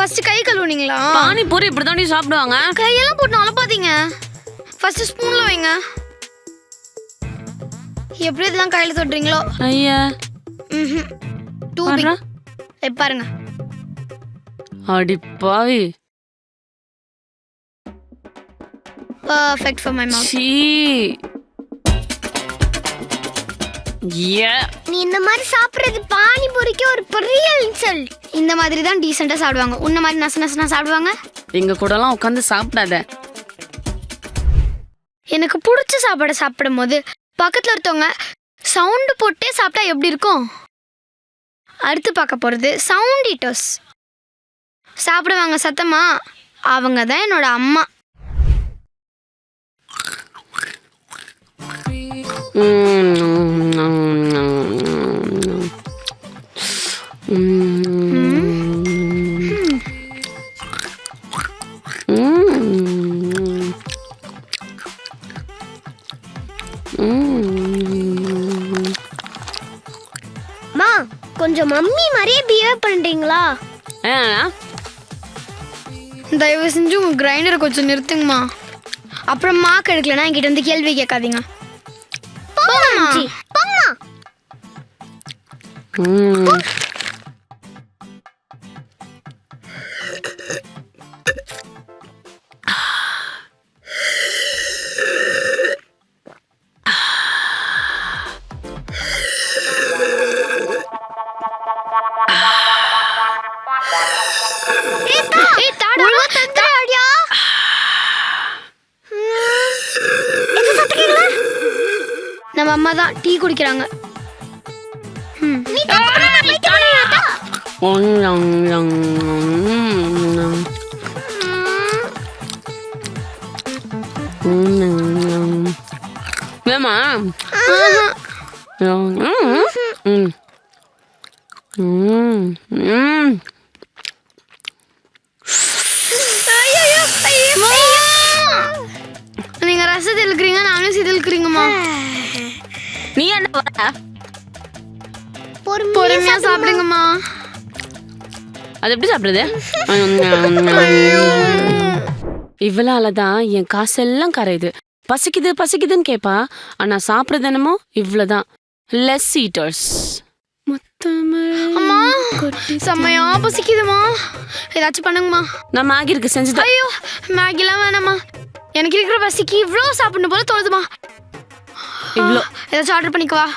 First கை கழுவுனீங்களா? பானிபூரி இப்படிதாண்டி சாப்பிடுவாங்க. கையெல்லாம் போட்டு அலப்பாதீங்க. ஃபர்ஸ்ட் ஸ்பூன்ல வைங்க. எப்படி இதெல்லாம் கையில தொடுறீங்களோ? ஐயா டூ பிக். பாருங்க. அடி பாவி. Perfect for my mouth. See. நீ இந்த மாதிரி சாப்பிடுறது பானிபூரிக்கு ஒரு பெரிய இன்சல்ட். இந்த மாதிரி தான் டீசெண்டா சாப்பிடுவாங்க. உன்ன மாதிரி நச நசனா சாப்பிடுவாங்க. எங்க கூடலாம் உட்காந்து சாப்பிடாத. எனக்கு பிடிச்ச சாப்பாடை சாப்பிடும் போது பக்கத்துல ஒருத்தவங்க சவுண்டு போட்டே சாப்பிட்டா எப்படி இருக்கும்? அடுத்து பார்க்க போறது சவுண்ட் ஈட்டர்ஸ். சாப்பிடுவாங்க சத்தமா. அவங்க தான் என்னோட அம்மா. கொஞ்சம் மம்மி மாதிரியே பிஹேவ் பண்றீங்களா? தயவு செஞ்சு உங்க கிரைண்டரை கொஞ்சம் நிறுத்துங்கம்மா. அப்புறம் மாக்கு எடுக்கலன்னா என்கிட்ட வந்து கேள்வி கேட்காதீங்க. நம்ம அம்மா தான் டீ குடிக்கிறாங்க. ஏமா நீங்க ரசத்தை இழுக்கிறீங்க, நானும் சிது இழுக்கிறீங்கம்மா. நீ என்ன வர? பொறுமையா சாப்பிடுங்கம்மா. அது எப்படி சாப்பிடுறது? இவ்வளவுதான் என் காசெல்லாம் கரையுது. பசிக்குது பசிக்குதுன்னு கேப்பா. ஆனா சாப்பிடுறது என்னமோ இவ்வளவுதான். Less eaters. அம்மா செம்மையா பசிக்குதுமா. ஏதாச்சும் பண்ணுங்கம்மா. நான் மேகி இருக்கு செஞ்சு. ஐயோ மேகிலாம் வேணாம்மா. எனக்கு இருக்கிற பசிக்கு இவ்வளோ சாப்பிடணும் போல தோணுதுமா. இவ்வளோ ஏதாச்சும் ஆர்டர் பண்ணிக்கவா?